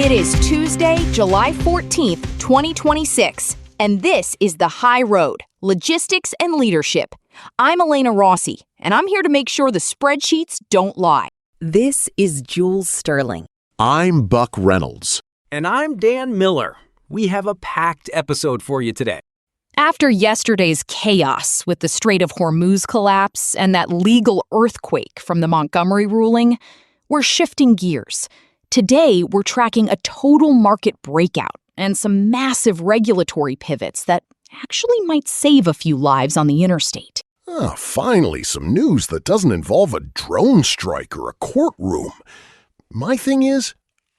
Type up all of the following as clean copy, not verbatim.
It is Tuesday, July 14th, 2026, and this is The High Road, Logistics and Leadership. I'm Elena Rossi, and I'm here to make sure the spreadsheets don't lie. This is Jules Sterling. I'm Buck Reynolds. And I'm Dan Miller. We have a packed episode for you today. After yesterday's chaos with the Strait of Hormuz collapse and that legal earthquake from the Montgomery ruling, we're shifting gears. Today, we're tracking a total market breakout and some massive regulatory pivots that actually might save a few lives on the interstate. Oh, finally, some news that doesn't involve a drone strike or a courtroom. My thing is,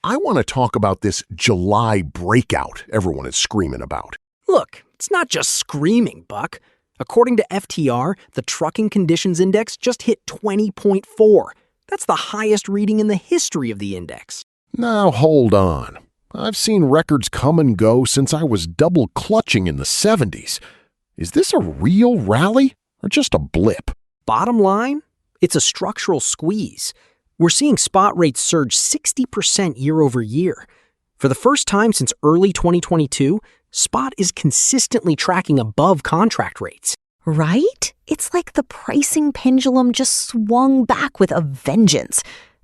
I want to talk about this July breakout everyone is screaming about. Look, it's not just screaming, Buck. According to FTR, the Trucking Conditions Index just hit 20.4. That's the highest reading in the history of the index. Now, hold on. I've seen records come and go since I was double clutching in the 70s. Is this a real rally or just a blip? Bottom line, it's a structural squeeze. We're seeing spot rates surge 60% year over year. For the first time since early 2022, spot is consistently tracking above contract rates. Right? It's like the pricing pendulum just swung back with a vengeance.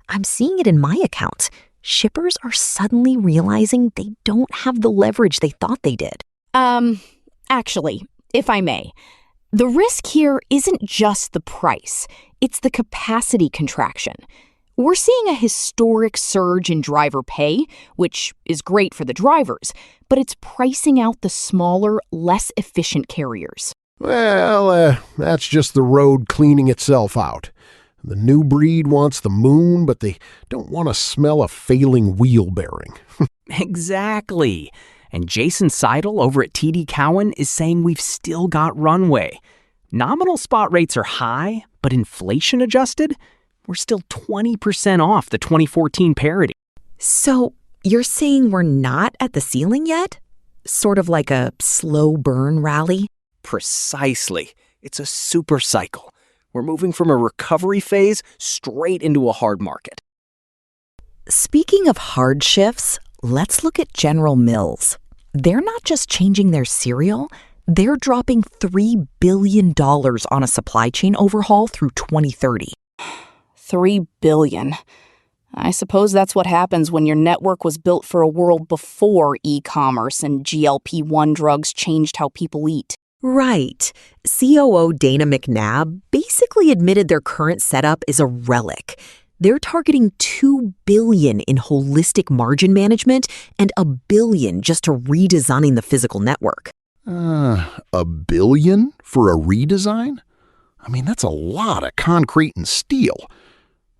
I'm seeing it in my account. Shippers are suddenly realizing they don't have the leverage they thought they did. Actually, if I may, the risk here isn't just the price, it's the capacity contraction. We're seeing a historic surge in driver pay, which is great for the drivers, but it's pricing out the smaller, less efficient carriers. Well, that's just the road cleaning itself out. The new breed wants the moon, but they don't want to smell a failing wheel bearing. Exactly. And Jason Seidel over at TD Cowen is saying we've still got runway. Nominal spot rates are high, but inflation adjusted, we're still 20% off the 2014 parity. So you're saying we're not at the ceiling yet? Sort of like a slow burn rally? Precisely. It's a super cycle. We're moving from a recovery phase straight into a hard market. Speaking of hard shifts, let's look at General Mills. They're not just changing their cereal, they're dropping $3 billion on a supply chain overhaul through 2030. $3 billion. I suppose that's what happens when your network was built for a world before e-commerce and GLP-1 drugs changed how people eat. Right. COO Dana McNabb basically admitted their current setup is a relic. They're targeting $2 billion in holistic margin management and $1 billion just to redesigning the physical network. $1 billion for a redesign? I mean, that's a lot of concrete and steel.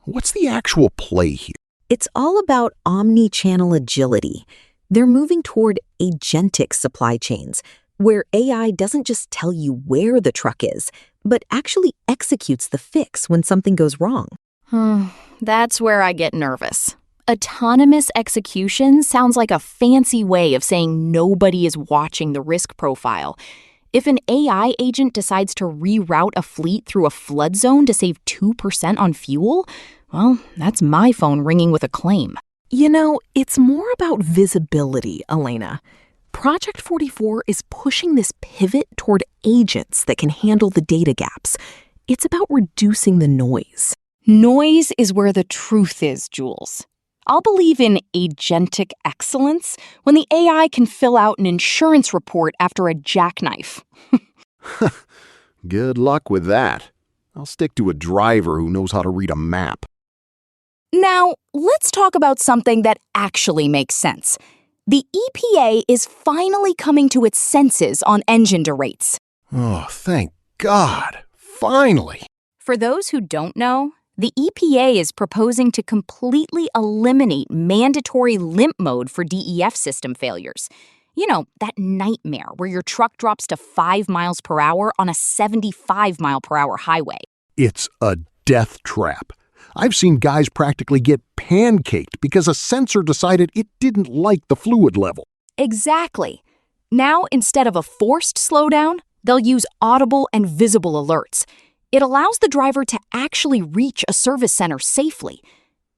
What's the actual play here? It's all about omni-channel agility. They're moving toward agentic supply chains, where AI doesn't just tell you where the truck is, but actually executes the fix when something goes wrong. That's where I get nervous. Autonomous execution sounds like a fancy way of saying nobody is watching the risk profile. If an AI agent decides to reroute a fleet through a flood zone to save 2% on fuel, well, that's my phone ringing with a claim. You know, it's more about visibility, Elena. Project 44 is pushing this pivot toward agents that can handle the data gaps. It's about reducing the noise. Noise is where the truth is, Jules. I'll believe in agentic excellence when the AI can fill out an insurance report after a jackknife. Good luck with that. I'll stick to a driver who knows how to read a map. Now, let's talk about something that actually makes sense. The EPA is finally coming to its senses on engine derates. Oh, thank God. Finally. For those who don't know, the EPA is proposing to completely eliminate mandatory limp mode for DEF system failures. You know, that nightmare where your truck drops to 5 miles per hour on a 75 mile per hour highway. It's a death trap. I've seen guys practically get pancaked because a sensor decided it didn't like the fluid level. Exactly. Now, instead of a forced slowdown, they'll use audible and visible alerts. It allows the driver to actually reach a service center safely.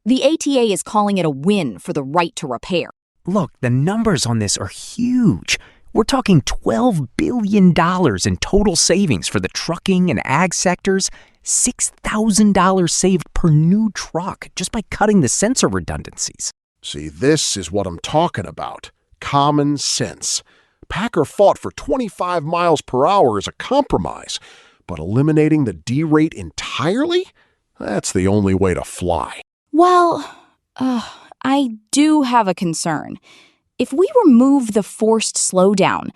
The ATA is calling it a win for the right to repair. Look, the numbers on this are huge. We're talking $12 billion in total savings for the trucking and ag sectors, $6,000 saved per new truck just by cutting the sensor redundancies. See, this is what I'm talking about. Common sense. Packer fought for 25 miles per hour as a compromise, but eliminating the derate entirely? That's the only way to fly. Well, I do have a concern. If we remove the forced slowdown,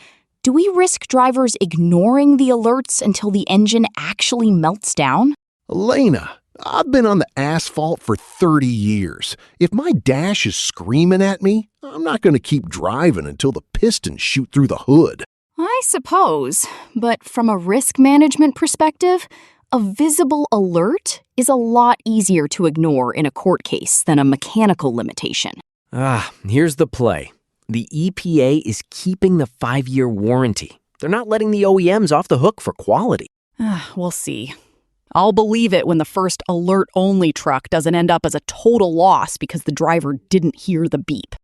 do we risk drivers ignoring the alerts until the engine actually melts down? Elena, I've been on the asphalt for 30 years. If my dash is screaming at me, I'm not going to keep driving until the pistons shoot through the hood. I suppose, but from a risk management perspective, a visible alert is a lot easier to ignore in a court case than a mechanical limitation. Here's the play. The EPA is keeping the 5-year warranty. They're not letting the OEMs off the hook for quality. We'll see. I'll believe it when the first alert-only truck doesn't end up as a total loss because the driver didn't hear the beep.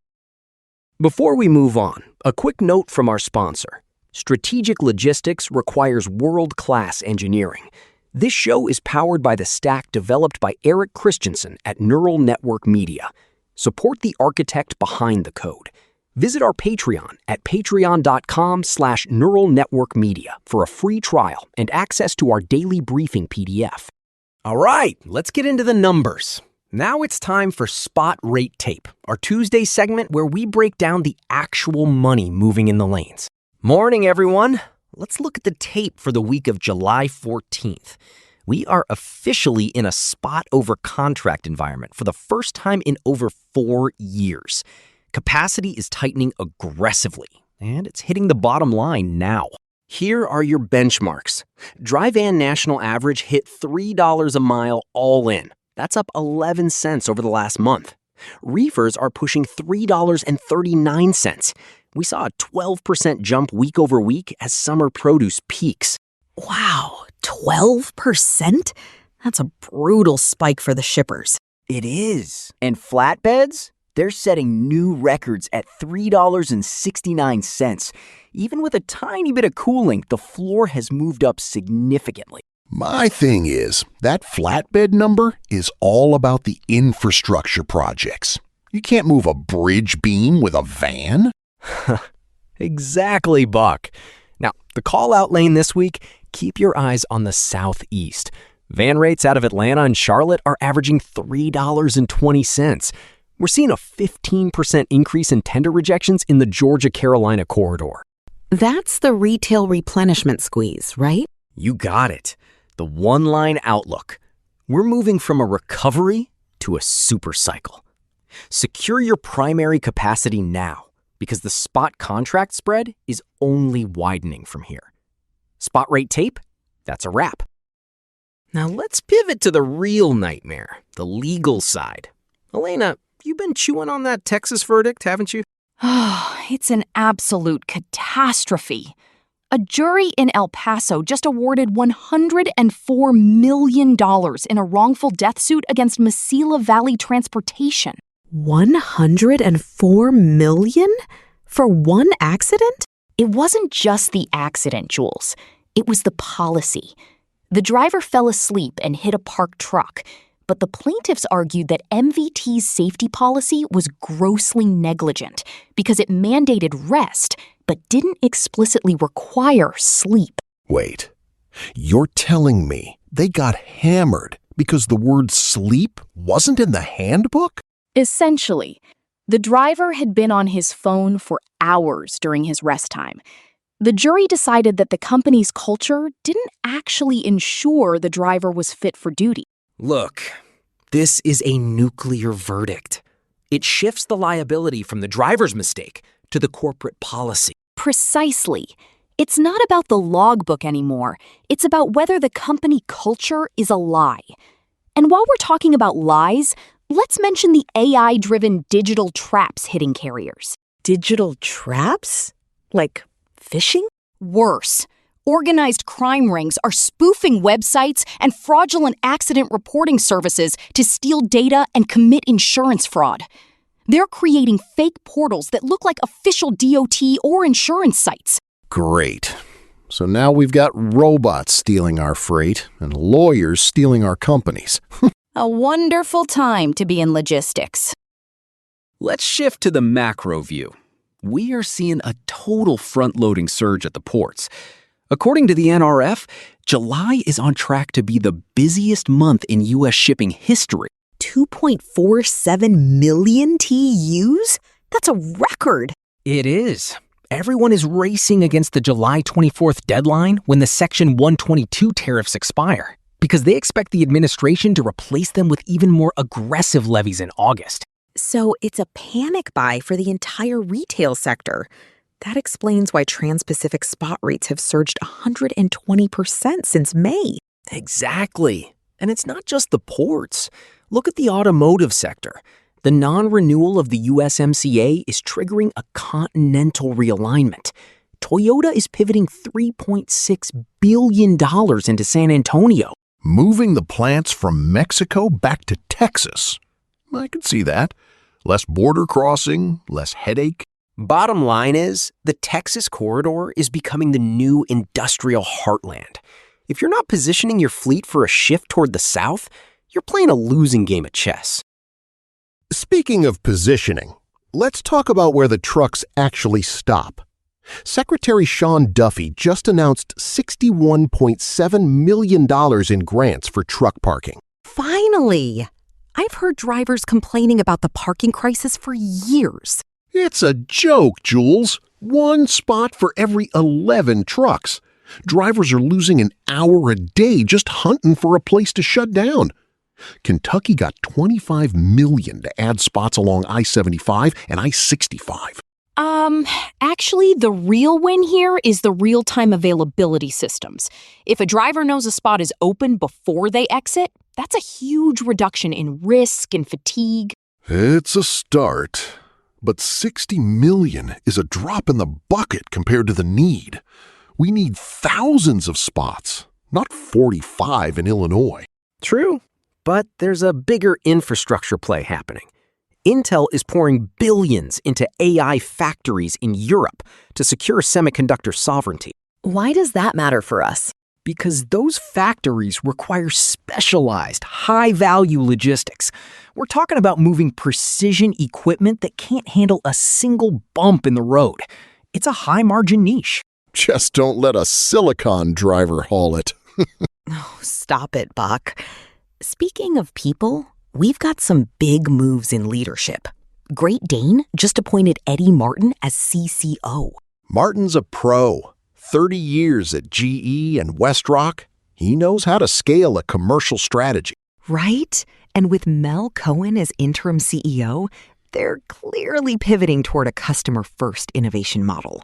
Before we move on, a quick note from our sponsor. Strategic logistics requires world-class engineering. This show is powered by the stack developed by Eric Christensen at Neural Network Media. Support the architect behind the code. Visit our Patreon at patreon.com/neuralnetworkmedia for a free trial and access to our daily briefing PDF. All right, let's get into the numbers. Now it's time for Spot Rate Tape, our Tuesday segment where we break down the actual money moving in the lanes. Morning, everyone. Let's look at the tape for the week of July 14th. We are officially in a spot over contract environment for the first time in over 4 years. Capacity is tightening aggressively, and it's hitting the bottom line now. Here are your benchmarks. Dry van national average hit $3 a mile all in. That's up 11 cents over the last month. Reefers are pushing $3.39. We saw a 12% jump week over week as summer produce peaks. Wow, 12%? That's a brutal spike for the shippers. It is. And flatbeds? They're setting new records at $3.69. Even with a tiny bit of cooling, the floor has moved up significantly. My thing is, that flatbed number is all about the infrastructure projects. You can't move a bridge beam with a van. Exactly, Buck. Now, the call-out lane this week, keep your eyes on the southeast. Van rates out of Atlanta and Charlotte are averaging $3.20. We're seeing a 15% increase in tender rejections in the Georgia-Carolina corridor. That's the retail replenishment squeeze, right? You got it. The one-line outlook. We're moving from a recovery to a supercycle. Secure your primary capacity now, because the spot contract spread is only widening from here. Spot rate tape? That's a wrap. Now let's pivot to the real nightmare, the legal side. Elena, you've been chewing on that Texas verdict, haven't you? It's an absolute catastrophe. A jury in El Paso just awarded $104 million in a wrongful death suit against Mesilla Valley Transportation. $104 million? For one accident? It wasn't just the accident, Jules. It was the policy. The driver fell asleep and hit a parked truck, but the plaintiffs argued that MVT's safety policy was grossly negligent because it mandated rest but didn't explicitly require sleep. Wait, you're telling me they got hammered because the word sleep wasn't in the handbook? Essentially, the driver had been on his phone for hours during his rest time. The jury decided that the company's culture didn't actually ensure the driver was fit for duty. Look, this is a nuclear verdict. It shifts the liability from the driver's mistake to the corporate policy. Precisely. It's not about the logbook anymore. It's about whether the company culture is a lie. And while we're talking about lies, let's mention the AI-driven digital traps hitting carriers. Digital traps? Like phishing? Worse. Organized crime rings are spoofing websites and fraudulent accident reporting services to steal data and commit insurance fraud. They're creating fake portals that look like official DOT or insurance sites. Great. So now we've got robots stealing our freight and lawyers stealing our companies. A wonderful time to be in logistics. Let's shift to the macro view. We are seeing a total front-loading surge at the ports. According to the NRF, July is on track to be the busiest month in U.S. shipping history. 2.47 million TEUs? That's a record. It is. Everyone is racing against the July 24th deadline when the Section 122 tariffs expire, because they expect the administration to replace them with even more aggressive levies in August. So it's a panic buy for the entire retail sector. That explains why Trans-Pacific spot rates have surged 120% since May. Exactly. And it's not just the ports. Look at the automotive sector. The non-renewal of the USMCA is triggering a continental realignment. Toyota is pivoting $3.6 billion into San Antonio. Moving the plants from Mexico back to Texas. I can see that. Less border crossing, less headache. Bottom line is, the Texas corridor is becoming the new industrial heartland. If you're not positioning your fleet for a shift toward the south, you're playing a losing game of chess. Speaking of positioning, let's talk about where the trucks actually stop. Secretary Sean Duffy just announced $61.7 million in grants for truck parking. Finally! I've heard drivers complaining about the parking crisis for years. It's a joke, Jules. One spot for every 11 trucks. Drivers are losing an hour a day just hunting for a place to shut down. Kentucky got $25 million to add spots along I-75 and I-65. Actually, the real win here is the real-time availability systems. If a driver knows a spot is open before they exit, that's a huge reduction in risk and fatigue. It's a start, but $60 million is a drop in the bucket compared to the need. We need thousands of spots, not 45 in Illinois. True, but there's a bigger infrastructure play happening. Intel is pouring billions into AI factories in Europe to secure semiconductor sovereignty. Why does that matter for us? Because those factories require specialized, high-value logistics. We're talking about moving precision equipment that can't handle a single bump in the road. It's a high-margin niche. Just don't let a silicon driver haul it. Oh, stop it, Buck. Speaking of people, we've got some big moves in leadership. Great Dane just appointed Eddie Martin as CCO. Martin's a pro. 30 years at GE and WestRock. He knows how to scale a commercial strategy. Right? And with Mel Cohen as interim CEO, they're clearly pivoting toward a customer-first innovation model.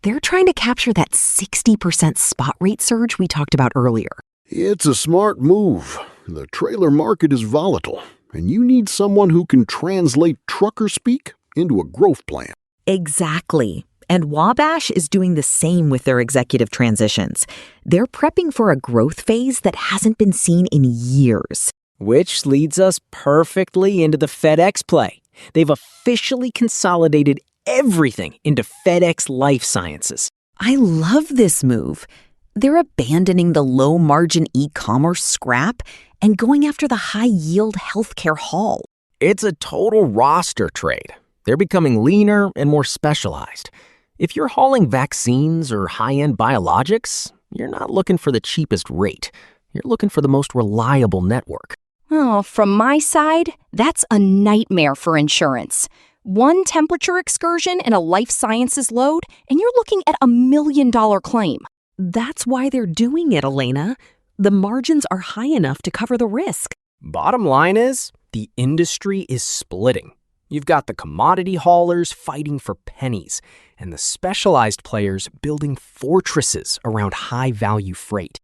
They're trying to capture that 60% spot rate surge we talked about earlier. It's a smart move. The trailer market is volatile, and you need someone who can translate trucker speak into a growth plan. Exactly. And Wabash is doing the same with their executive transitions. They're prepping for a growth phase that hasn't been seen in years. Which leads us perfectly into the FedEx play. They've officially consolidated everything into FedEx Life Sciences. I love this move. They're abandoning the low-margin e-commerce scrap and going after the high-yield healthcare haul. It's a total roster trade. They're becoming leaner and more specialized. If you're hauling vaccines or high-end biologics, you're not looking for the cheapest rate. You're looking for the most reliable network. Oh, from my side, that's a nightmare for insurance. One temperature excursion in a life sciences load, and you're looking at $1 million claim. That's why they're doing it, Elena. The margins are high enough to cover the risk. Bottom line is, the industry is splitting. You've got the commodity haulers fighting for pennies, and the specialized players building fortresses around high-value freight.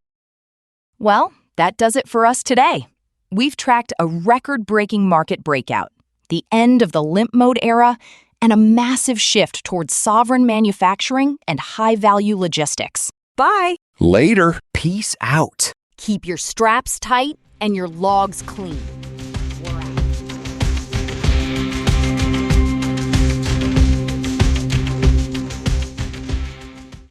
Well, that does it for us today. We've tracked a record-breaking market breakout, the end of the limp mode era, and a massive shift towards sovereign manufacturing and high-value logistics. Bye. Later. Peace out. Keep your straps tight and your logs clean.